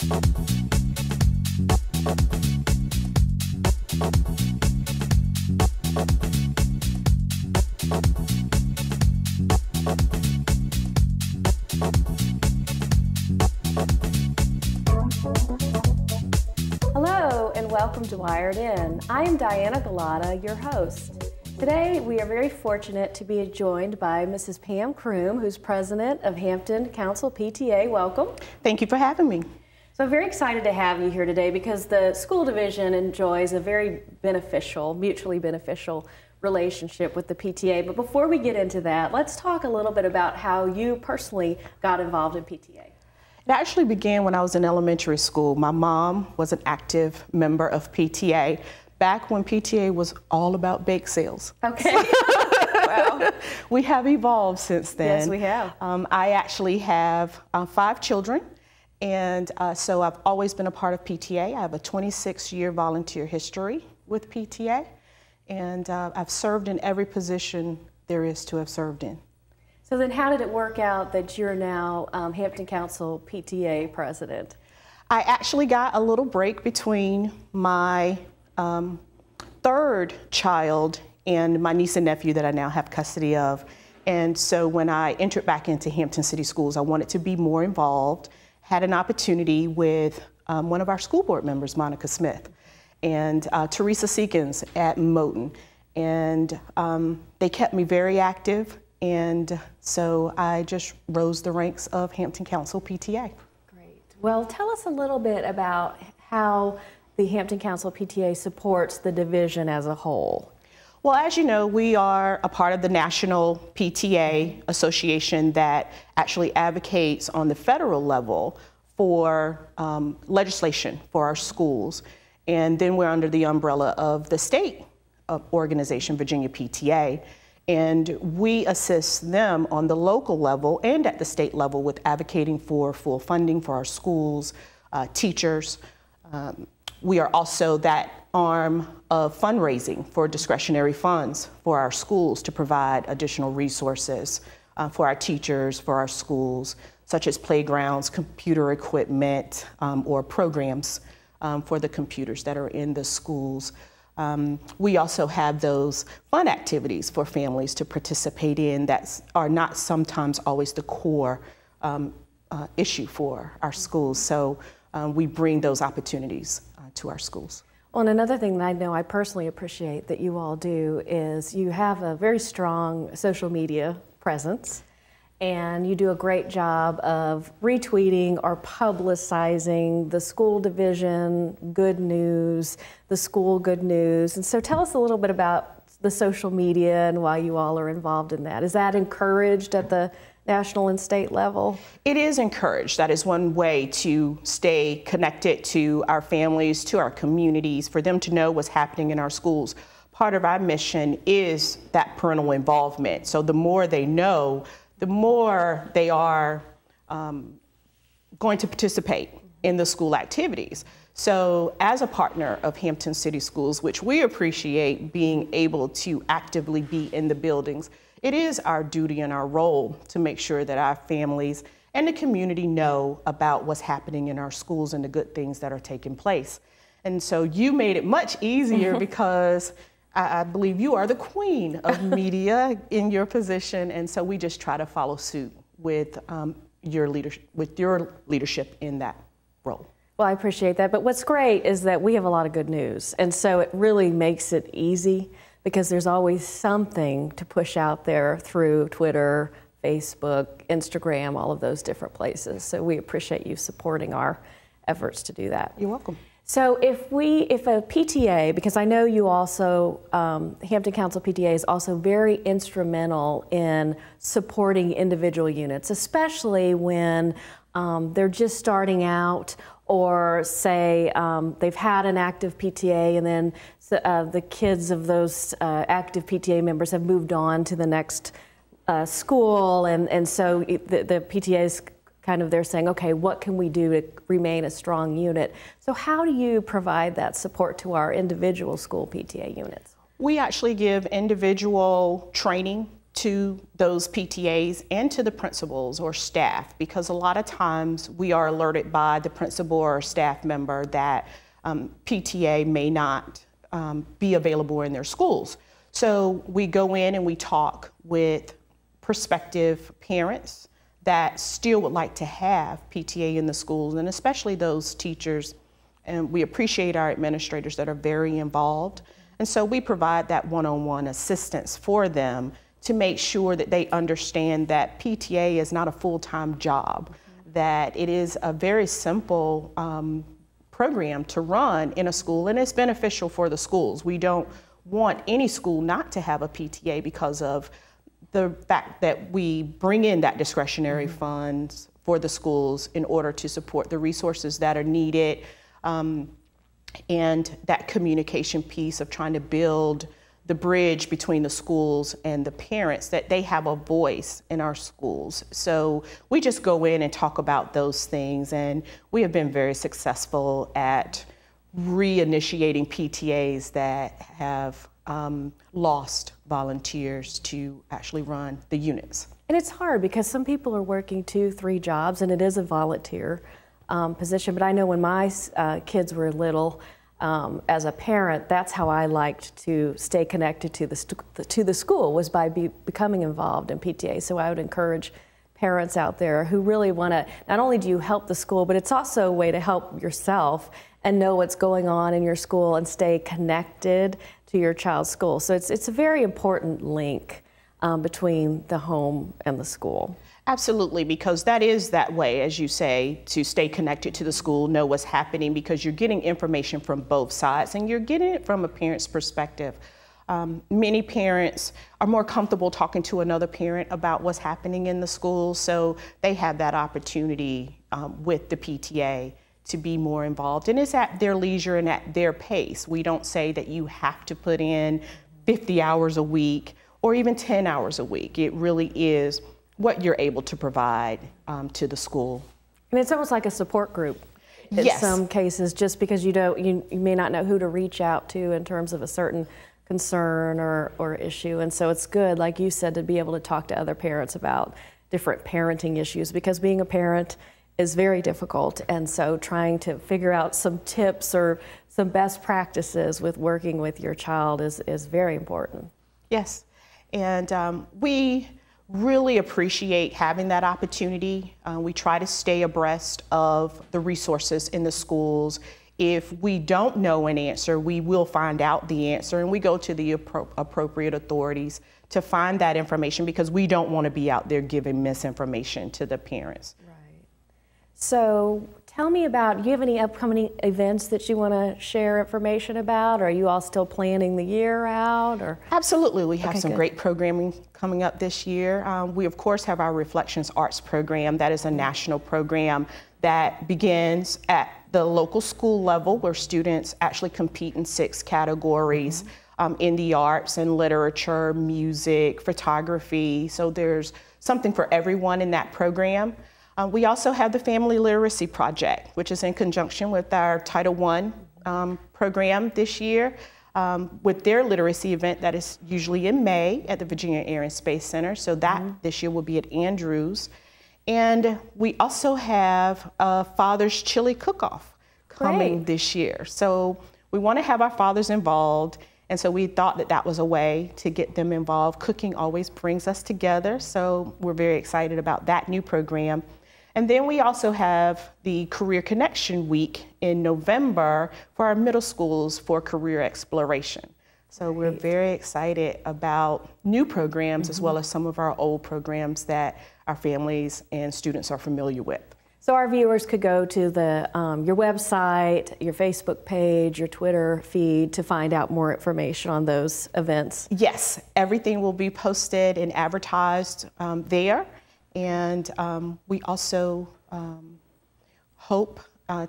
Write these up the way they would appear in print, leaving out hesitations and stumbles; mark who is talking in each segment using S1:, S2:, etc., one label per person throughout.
S1: Hello and welcome to Wired In. I am Diana Galata, your host. Today we are very fortunate to be joined by Mrs. Pam Croom, who's president of Hampton Council PTA. Welcome.
S2: Thank you for having me.
S1: So I'm very excited to have you here today because the school division enjoys a very beneficial, mutually beneficial relationship with the PTA. But before we get into that, let's talk a little bit about how you personally got involved in PTA.
S2: It actually began when I was in elementary school. My mom was an active member of PTA back when PTA was all about bake sales.
S1: Okay. Wow.
S2: We have evolved since then.
S1: Yes, we have.
S2: I actually have 5 children, and so I've always been a part of PTA. I have a 26-year volunteer history with PTA, and I've served in every position there is to have served in.
S1: So then how did it work out that you're now Hampton Council PTA president?
S2: I actually got a little break between my 3rd child and my niece and nephew that I now have custody of. And so when I entered back into Hampton City Schools, I wanted to be more involved, had an opportunity with one of our school board members, Monica Smith, and Teresa Seekins at Moton. And they kept me very active. And so I just rose the ranks of Hampton Council PTA.
S1: Great. Well, tell us a little bit about how the Hampton Council PTA supports the division as a whole.
S2: Well, as you know, we are a part of the National PTA Association that actually advocates on the federal level for legislation for our schools. And then we're under the umbrella of the state organization, Virginia PTA. And we assist them on the local level and at the state level with advocating for full funding for our schools, teachers. We are also that arm of fundraising for discretionary funds for our schools to provide additional resources for our teachers, for our schools, such as playgrounds, computer equipment, or programs for the computers that are in the schools. We also have those fun activities for families to participate in that are not sometimes always the core issue for our schools. So we bring those opportunities to our schools.
S1: Well, and another thing that I know I personally appreciate that you all do is you have a very strong social media presence. And you do a great job of retweeting or publicizing the school division good news, the school good news. And so tell us a little bit about the social media and why you all are involved in that. Is that encouraged at the national and state level?
S2: It is encouraged. That is one way to stay connected to our families, to our communities, for them to know what's happening in our schools. Part of our mission is that parental involvement. So the more they know, the more they are going to participate in the school activities. So as a partner of Hampton City Schools, which we appreciate being able to actively be in the buildings, it is our duty and our role to make sure that our families and the community know about what's happening in our schools and the good things that are taking place. And so you made it much easier because I believe you are the queen of media in your position, and so we just try to follow suit with your leadership in that role.
S1: Well, I appreciate that, but what's great is that we have a lot of good news, and so it really makes it easy because there's always something to push out there through Twitter, Facebook, Instagram, all of those different places. So we appreciate you supporting our efforts to do that.
S2: You're welcome.
S1: So if a PTA, because I know you also, Hampton Council PTA is also very instrumental in supporting individual units, especially when they're just starting out, or say they've had an active PTA and then the kids of those active PTA members have moved on to the next school, and so the PTA is kind of they're saying, okay, what can we do to remain a strong unit? So how do you provide that support to our individual school PTA units?
S2: We actually give individual training to those PTAs and to the principals or staff, because a lot of times we are alerted by the principal or staff member that PTA may not be available in their schools. So we go in and we talk with prospective parents that still would like to have PTA in the schools, and especially those teachers. And we appreciate our administrators that are very involved. And so we provide that one-on-one assistance for them to make sure that they understand that PTA is not a full-time job, that it is a very simple program to run in a school, and it's beneficial for the schools. We don't want any school not to have a PTA because of the fact that we bring in that discretionary funds for the schools in order to support the resources that are needed, and that communication piece of trying to build the bridge between the schools and the parents, that they have a voice in our schools. So we just go in and talk about those things, and we have been very successful at reinitiating PTAs that have lost volunteers to actually run the units.
S1: And it's hard because some people are working 2-3 jobs, and it is a volunteer position. But I know when my kids were little, as a parent, that's how I liked to stay connected to the school, was by becoming involved in PTA. So I would encourage parents out there who really want to, not only do you help the school, but it's also a way to help yourself and know what's going on in your school and stay connected to your child's school. So it's a very important link between the home and the school.
S2: Absolutely, because that is that way, as you say, to stay connected to the school, know what's happening, because you're getting information from both sides and you're getting it from a parent's perspective. Many parents are more comfortable talking to another parent about what's happening in the school, so they have that opportunity with the PTA to be more involved. And it's at their leisure and at their pace. We don't say that you have to put in 50 hours a week or even 10 hours a week. It really is what you're able to provide to the school.
S1: And it's almost like a support group in
S2: Yes.
S1: some cases, just because you may not know who to reach out to in terms of a certain concern or issue. And so it's good, like you said, to be able to talk to other parents about different parenting issues, because being a parent is very difficult. And so trying to figure out some tips or some best practices with working with your child is very important.
S2: Yes, and we really appreciate having that opportunity. We try to stay abreast of the resources in the schools. If we don't know an answer, we will find out the answer, and we go to the appropriate authorities to find that information, because we don't want to be out there giving misinformation to the parents.
S1: Right. So tell me about, do you have any upcoming events that you want to share information about? Or are you all still planning the year out? Or?
S2: Absolutely, we have some
S1: good.
S2: great programming coming up this year. We of course have our Reflections Arts program. That is a national program that begins at the local school level, where students actually compete in 6 categories in the arts and literature, music, photography. So there's something for everyone in that program. We also have the Family Literacy Project, which is in conjunction with our Title I program this year, with their literacy event that is usually in May at the Virginia Air and Space Center. So that this year will be at Andrews. And we also have a Father's Chili Cook-Off coming this year. So we want to have our fathers involved. And so we thought that that was a way to get them involved. Cooking always brings us together. So we're very excited about that new program. And then we also have the Career Connection Week in November for our middle schools for career exploration. So we're very excited about new programs as well as some of our old programs that our families and students are familiar with.
S1: So our viewers could go to your website, your Facebook page, your Twitter feed to find out more information on those events.
S2: Yes, everything will be posted and advertised there. And we also hope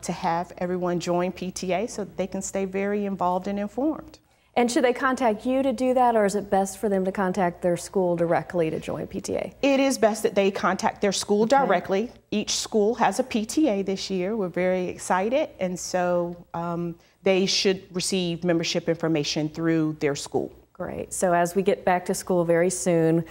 S2: to have everyone join PTA so that they can stay very involved and informed.
S1: And should they contact you to do that, or is it best for them to contact their school directly to join PTA?
S2: It is best that they contact their school directly. Each school has a PTA this year. We're very excited, and so they should receive membership information through their school.
S1: Great. So as we get back to school very soon,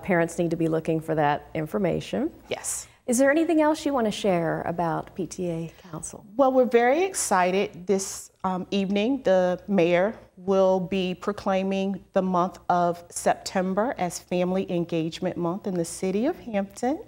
S1: parents need to be looking for that information.
S2: Yes.
S1: Is there anything else you want to share about PTA Council?
S2: Well, we're very excited. This evening, the mayor will be proclaiming the month of September as Family Engagement Month in the city of Hampton.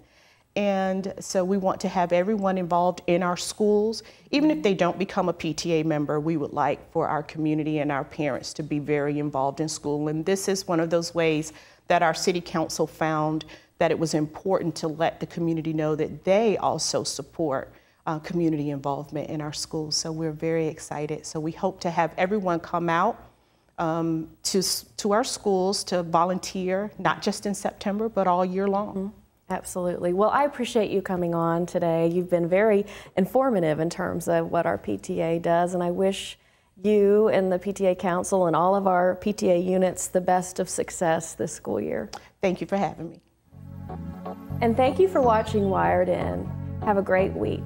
S2: And so we want to have everyone involved in our schools. Even if they don't become a PTA member, we would like for our community and our parents to be very involved in school. And this is one of those ways that our city council found that it was important to let the community know that they also support community involvement in our schools. So we're very excited. So we hope to have everyone come out to our schools to volunteer, not just in September, but all year long.
S1: Mm-hmm. Absolutely. Well, I appreciate you coming on today. You've been very informative in terms of what our PTA does, and I wish you and the PTA Council and all of our PTA units the best of success this school year.
S2: Thank you for having me.
S1: And thank you for watching Wired In. Have a great week.